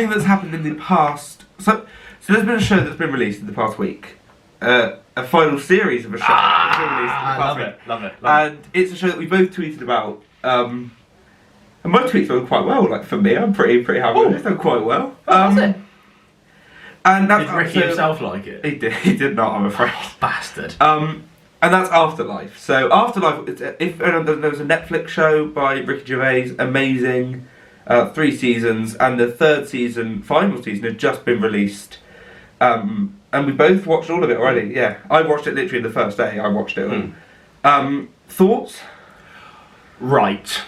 something that's happened in the past. So there's been a show that's been released in the past week. A final series of a show that's been released in the past week. Love it. And it's a show that we both tweeted about. And my tweets went quite well. Like for me, I'm pretty happy with it. It's done quite well. Was it? And that's Did Ricky himself like it? He did not, I'm afraid. Oh, bastard. And that's Afterlife. So Afterlife, if anyone doesn't know, it was a Netflix show by Ricky Gervais, amazing, 3 seasons, and the 3rd season, final season, had just been released. And we both watched all of it already, yeah. I watched it literally the first day, I watched it all. Thoughts? Right.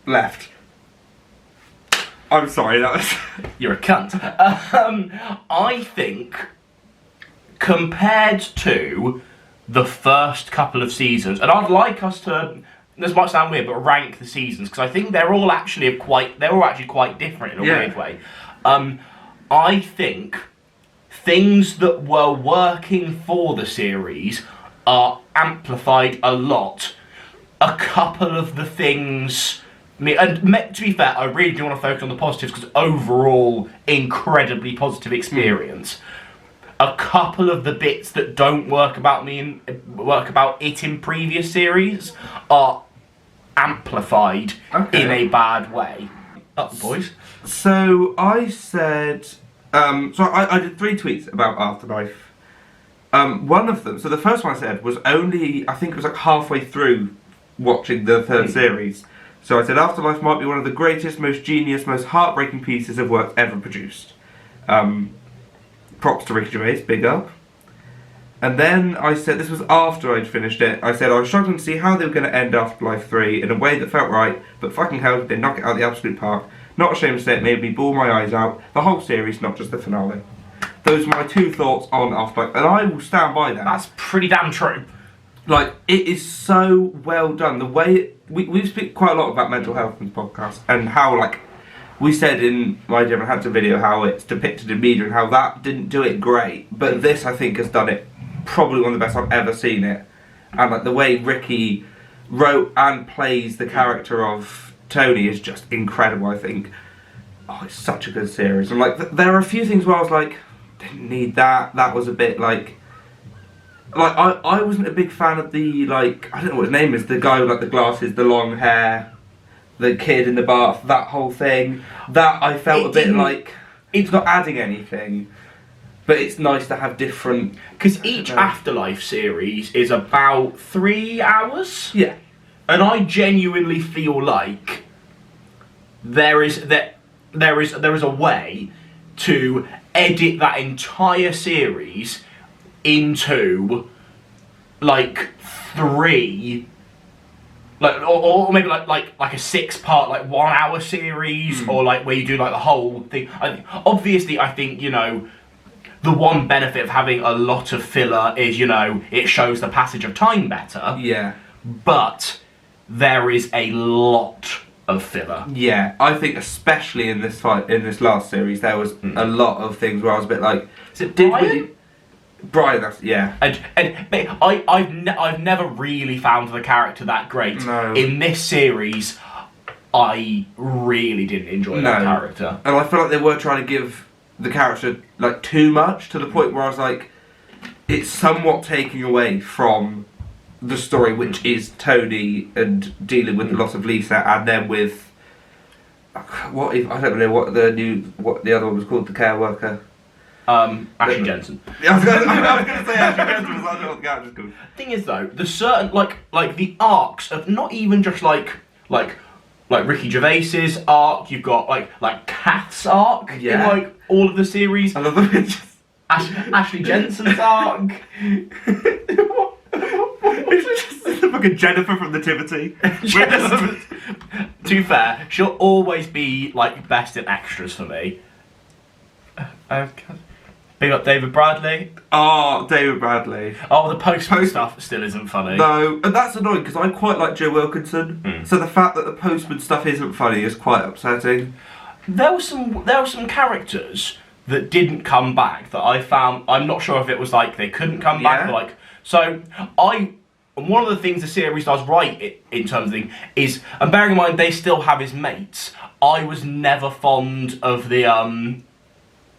Left. I'm sorry, that was... You're a cunt. I think, compared to the first couple of seasons, and I'd like us to, this might sound weird, but rank the seasons, because I think they're all actually quite different in a weird way. I think things that were working for the series are amplified a lot. A couple of the things... And to be fair, I really do want to focus on the positives because overall, incredibly positive experience. A couple of the bits that don't work about it in previous series are amplified in a bad way. Up, boys. So I said, I did 3 tweets about Afterlife. One of them, so the first one I said was only, I think it was like halfway through watching the 3rd series. So I said Afterlife might be one of the greatest, most genius, most heartbreaking pieces of work ever produced. Props to Ricky Gervais, big up. And then I said, this was after I'd finished it, I said I was struggling to see how they were going to end Afterlife 3 in a way that felt right, but fucking hell did they knock it out of the absolute park. Not ashamed to say it made me bawl my eyes out, the whole series, not just the finale. Those are my 2 thoughts on Afterlife, and I will stand by them. That's pretty damn true. Like, it is so well done. The way we speak quite a lot about mental health in this podcast, and how, like, we said in my Devon Hanson video how it's depicted in media and how that didn't do it great, but this I think has done it probably one of the best I've ever seen it. And like the way Ricky wrote and plays the character of Tony is just incredible, I think. Oh, it's such a good series. And like there are a few things where I was like, didn't need that. That was a bit like I wasn't a big fan of the, like, I don't know what his name is, the guy with like the glasses, the long hair, the kid in the bath, that whole thing. That I felt a bit like, it's not adding anything, but it's nice to have different... Because each Afterlife series is about 3 hours. Yeah. And I genuinely feel like there is a way to edit that entire series into like 3, like or maybe like a 6-part like 1 hour series, or like where you do like the whole thing. Obviously I think, you know, the one benefit of having a lot of filler is, you know, it shows the passage of time better. Yeah. But there is a lot of filler. Yeah, I think especially in this last series there was a lot of things where I was a bit like, is it Brian? Brian, that's, yeah. And I've never really found the character that great. No. In this series, I really didn't enjoy that character. And I feel like they were trying to give the character like too much, to the point where I was like, it's somewhat taking away from the story, which is Tony and dealing with the loss of Lisa, and then with I don't know what the other one was called, the care worker. Ashley Jensen. I was going to say Ashley Jensen, because I don't know what the character's called. Thing is though, the certain like the arcs of not even just like Ricky Gervais's arc, you've got like Kath's arc in like all of the series. I love the pictures. Ashley Jensen's arc. It's just like a Jennifer from Nativity. To be fair, she'll always be like best in extras for me. Big up David Bradley. Oh, David Bradley. Oh, the postman stuff still isn't funny. No, and that's annoying because I quite like Joe Wilkinson. So the fact that the postman stuff isn't funny is quite upsetting. There were some characters that didn't come back that I found. I'm not sure if it was like they couldn't come back, but like, so And one of the things the series does right in terms of thing is, and bearing in mind they still have his mates, I was never fond of the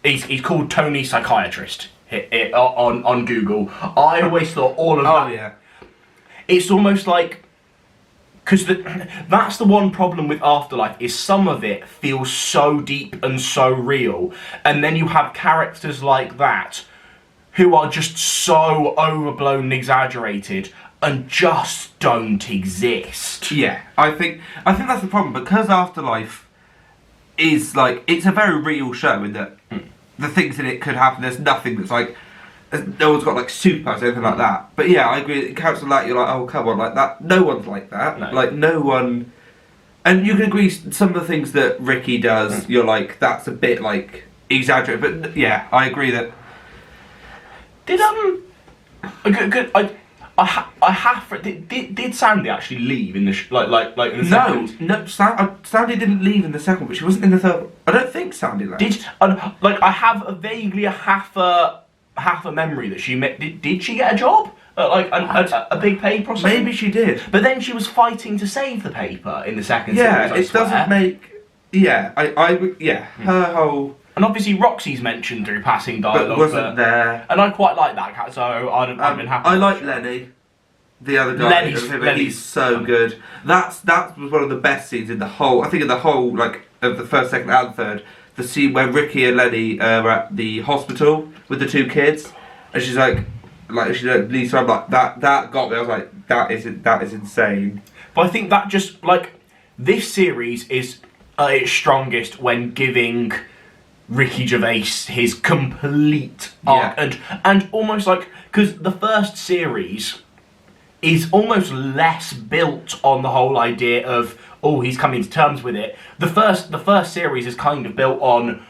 he's called Tony Psychiatrist on Google. I always thought all of that. Oh yeah. It's almost like, because that's the one problem with Afterlife, is some of it feels so deep and so real, and then you have characters like that who are just so overblown and exaggerated and just don't exist. Yeah, I think that's the problem, because Afterlife is like, it's a very real show in that the things in it could happen. There's nothing that's like, no one's got like supers or anything like that. But yeah, I agree. It counts on that. You're like, oh come on, like that. No one's like that. No. Like no one. And you can agree. Some of the things that Ricky does, you're like, that's a bit like exaggerated. But yeah, I agree that. Did Did Sandy actually leave in the like in the second? No, Sandy didn't leave in the second, but she wasn't in the third. I don't think Sandy left. I have vaguely a half a memory that she met. Did she get a job at like a big paper or something? Maybe she did. But then she was fighting to save the paper in the second series. Yeah, it doesn't make. Yeah, her whole. And obviously Roxy's mentioned through passing dialogue, But wasn't there. And I quite like that, so I've been happy. I like Lenny, the other guy. He's so good. That was one of the best scenes in the whole. I think in the whole like of the first, second, and third. The scene where Ricky and Lenny are at the hospital with the two kids, and she's like she leaves. So I'm like that got me. I was like, that is insane. But I think that just like this series is at its strongest when giving Ricky Gervais his complete arc, and almost like, because the first series is almost less built on the whole idea of, oh, he's coming to terms with it. The first series is kind of built on,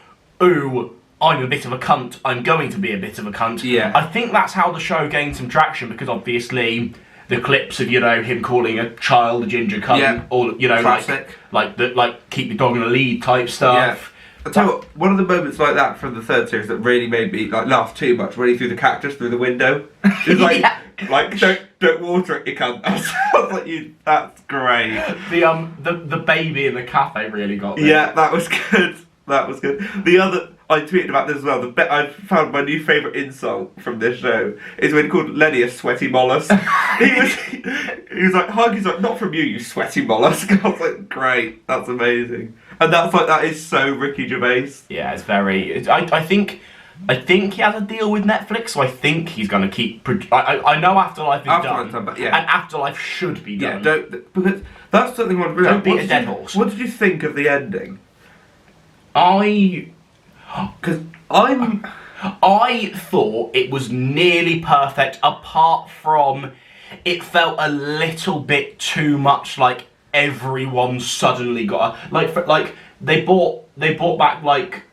ooh, I'm a bit of a cunt, I'm going to be a bit of a cunt. Yeah. I think that's how the show gained some traction, because obviously the clips of, you know, him calling a child a ginger cunt, or, you know, classic. like keep your dog in a lead type stuff. Yeah. I tell you what, one of the moments like that from the third series that really made me like laugh too much, when he threw the cactus through the window. It was like, like don't water it, you can't. I was like, that's great. The baby in the cafe really got me. Yeah, that was good. That was good. The other, I tweeted about this as well. I found my new favourite insult from this show is when he called Lenny a sweaty mollusk. he was like, Huggy's like, not from you, you sweaty mollusk. I was like, great, that's amazing. And that is so Ricky Gervais. Yeah, it's very. I think he has a deal with Netflix, so I think he's going to keep. I know Afterlife is done, but yeah, and Afterlife should be done. Yeah, because that's something I want to bring up. Don't beat a dead horse. What did you think of the ending? I thought it was nearly perfect, apart from it felt a little bit too much like everyone suddenly got like they brought back like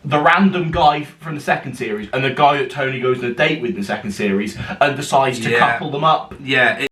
the random guy from the second series and the guy that Tony goes on a date with in the second series and decides to couple them up. Yeah.